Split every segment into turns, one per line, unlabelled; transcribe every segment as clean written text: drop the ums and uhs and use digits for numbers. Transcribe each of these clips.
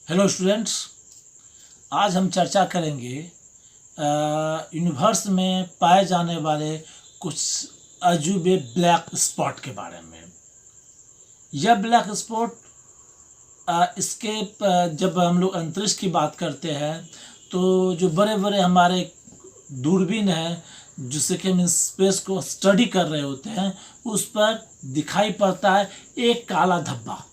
Hello students, आज हम चर्चा करेंगे यूनिवर्स में पाए जाने वाले कुछ अजूबे ब्लैक स्पॉट के बारे में। यह ब्लैक स्पॉट जब हम लोग अंतरिक्ष की बात करते हैं तो जो बड़े बड़े हमारे दूरबीन हैं जिससे कि हम स्पेस को स्टडी कर रहे होते हैं उस पर दिखाई पड़ता है एक काला धब्बा।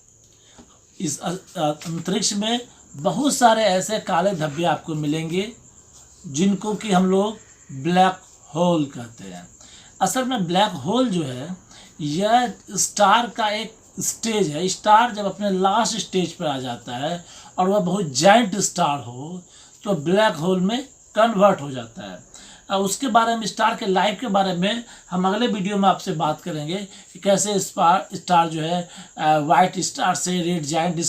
इस अंतरिक्ष में बहुत सारे ऐसे काले धब्बे आपको मिलेंगे जिनको कि हम लोग ब्लैक होल कहते हैं। असल में ब्लैक होल जो है यह स्टार का एक स्टेज है। स्टार जब अपने लास्ट स्टेज पर आ जाता है और वह बहुत जाइंट स्टार हो तो ब्लैक होल में कन्वर्ट हो जाता है। उसके बारे में, स्टार के लाइफ के बारे में हम अगले वीडियो में आपसे बात करेंगे कि कैसे स्टार जो है वाइट स्टार से रेड जाइंट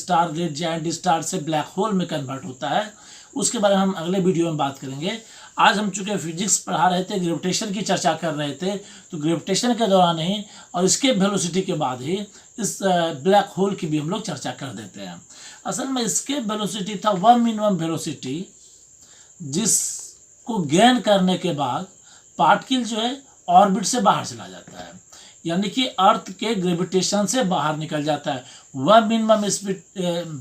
स्टार से ब्लैक होल में कन्वर्ट होता है। उसके बारे में हम अगले वीडियो में बात करेंगे। आज हम चूँकि फिजिक्स पढ़ा रहे थे, ग्रेविटेशन की चर्चा कर रहे थे, तो ग्रेविटेशन के दौरान ही और इसके वेलोसिटी के बाद ही इस ब्लैक होल की भी हम लोग चर्चा कर देते हैं। असल में इसके वेलोसिटी था वह मिनिमम वेलोसिटी जिसको गेन करने के बाद पार्टिकल जो है ऑर्बिट से बाहर चला जाता है, यानी कि अर्थ के ग्रेविटेशन से बाहर निकल जाता है। वह मिनिमम स्पीड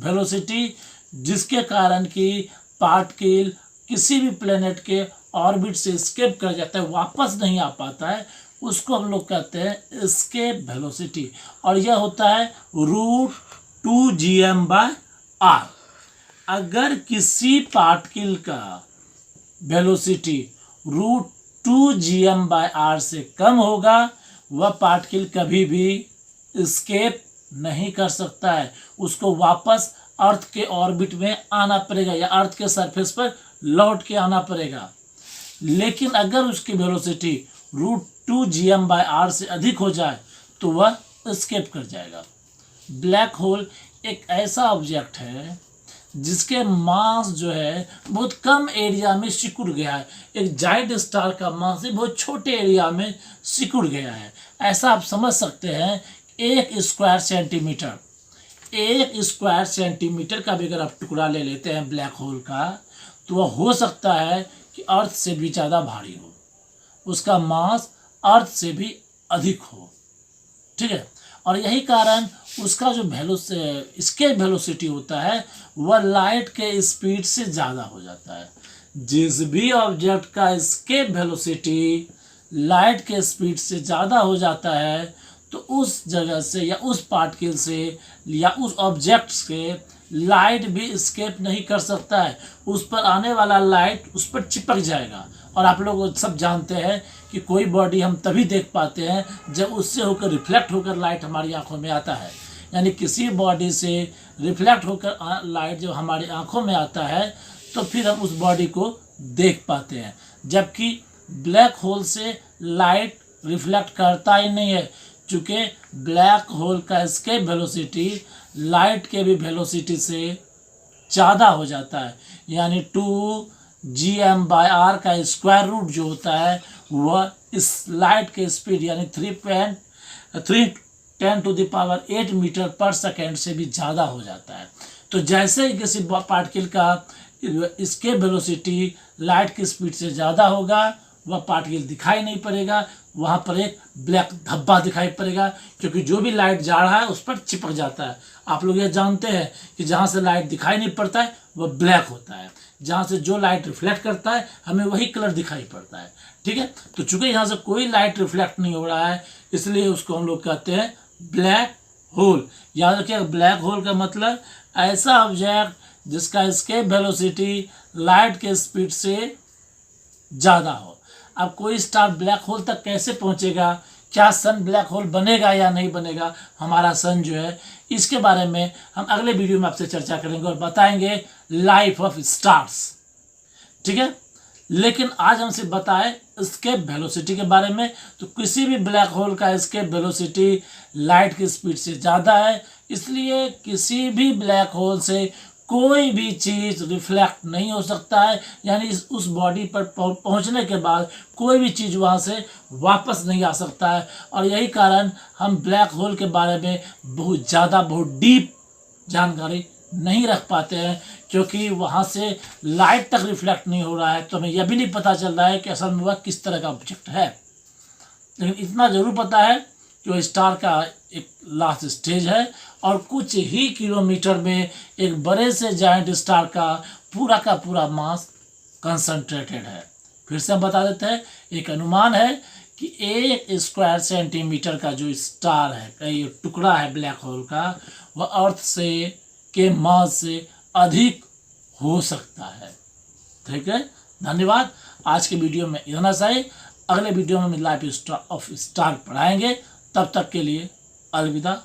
वेलोसिटी जिसके कारण कि पार्टिकल किसी भी प्लेनेट के ऑर्बिट से एस्केप कर जाता है, वापस नहीं आ पाता है, उसको हम लोग कहते हैं एस्केप वेलोसिटी। और यह होता है √2gm/r। अगर किसी पार्टिकल का वेलोसिटी √2gm/r से कम होगा वह पार्टिकल कभी भी एस्केप नहीं कर सकता है, उसको वापस अर्थ के ऑर्बिट में आना पड़ेगा या अर्थ के सरफेस पर लौट के आना पड़ेगा। लेकिन अगर उसकी वेलोसिटी √2gm/r से अधिक हो जाए तो वह एस्केप कर जाएगा। ब्लैक होल एक ऐसा ऑब्जेक्ट है जिसके मास जो है बहुत कम एरिया में सिकुड़ गया है। एक जाइंट स्टार का मास बहुत छोटे एरिया में सिकुड़ गया है। ऐसा आप समझ सकते हैं, एक स्क्वायर सेंटीमीटर का भी अगर आप टुकड़ा ले लेते हैं ब्लैक होल का तो वह हो सकता है कि अर्थ से भी ज़्यादा भारी हो, उसका मास अर्थ से भी अधिक हो। ठीक है, और यही कारण उसका जो इसके वेलोसिटी होता है वह लाइट के स्पीड से ज़्यादा हो जाता है। जिस भी ऑब्जेक्ट का इसके वेलोसिटी लाइट के स्पीड से ज़्यादा हो जाता है तो उस जगह से या उस पार्टिकल से या उस ऑब्जेक्ट से लाइट भी एस्केप नहीं कर सकता है। उस पर आने वाला लाइट उस पर चिपक जाएगा। और आप लोग सब जानते हैं कि कोई बॉडी हम तभी देख पाते हैं जब उससे होकर रिफ्लेक्ट होकर लाइट हमारी आंखों में आता है। यानी किसी बॉडी से रिफ्लेक्ट होकर लाइट जब हमारी आंखों में आता है तो फिर हम उस बॉडी को देख पाते हैं। जबकि ब्लैक होल से लाइट रिफ्लेक्ट करता ही नहीं है, चूँकि ब्लैक होल का एस्केप वेलोसिटी लाइट के भी वेलोसिटी से ज़्यादा हो जाता है। यानी 2gm/r का स्क्वायर रूट जो होता है वह इस लाइट के स्पीड यानी 3×10⁸ मीटर/सेकंड से भी ज़्यादा हो जाता है। तो जैसे ही किसी पार्टिकल का इसके वेलोसिटी लाइट की स्पीड से ज़्यादा होगा वह पार्टिकल दिखाई नहीं पड़ेगा, वहाँ पर एक ब्लैक धब्बा दिखाई पड़ेगा, क्योंकि जो भी लाइट जा रहा है उस पर चिपक जाता है। आप लोग ये जानते हैं कि जहाँ से लाइट दिखाई नहीं पड़ता है वह ब्लैक होता है, जहाँ से जो लाइट रिफ्लेक्ट करता है हमें वही कलर दिखाई पड़ता है। ठीक है, तो चूँकि यहाँ से कोई लाइट रिफ्लेक्ट नहीं हो रहा है इसलिए उसको हम लोग कहते हैं ब्लैक होल। याद रखिए, ब्लैक होल का मतलब ऐसा ऑब्जेक्ट जिसका एस्केप वेलोसिटी लाइट के स्पीड से ज़्यादा हो। अब कोई स्टार ब्लैक होल तक कैसे पहुंचेगा, क्या सन ब्लैक होल बनेगा या नहीं बनेगा, हमारा सन जो है, इसके बारे में हम अगले वीडियो में आपसे चर्चा करेंगे और बताएंगे लाइफ ऑफ स्टार्स। ठीक है, लेकिन आज हमसे बताएं एस्केप वेलोसिटी के बारे में। तो किसी भी ब्लैक होल का एस्केप वेलोसिटी लाइट की स्पीड से ज़्यादा है, इसलिए किसी भी ब्लैक होल से कोई भी चीज़ रिफ्लेक्ट नहीं हो सकता है। यानी उस बॉडी पर पहुंचने के बाद कोई भी चीज़ वहां से वापस नहीं आ सकता है। और यही कारण हम ब्लैक होल के बारे में बहुत डीप जानकारी नहीं रख पाते हैं, क्योंकि वहाँ से लाइट तक रिफ्लेक्ट नहीं हो रहा है, तो हमें यह भी नहीं पता चल रहा है कि असल में वह किस तरह का ऑब्जेक्ट है। लेकिन इतना ज़रूर पता है कि वो स्टार का एक लास्ट स्टेज है और कुछ ही किलोमीटर में एक बड़े से जायंट स्टार का पूरा मास कंसंट्रेटेड है। फिर से हम बता देते हैं, एक अनुमान है कि 1 स्क्वायर सेंटीमीटर का जो स्टार है, का ये टुकड़ा है ब्लैक होल का, वह अर्थ से के मास से अधिक हो सकता है। ठीक है, धन्यवाद। आज के वीडियो में इतना सा ही। अगले वीडियो में लाइफ ऑफ स्टार पढ़ाएंगे। तब तक के लिए अलविदा।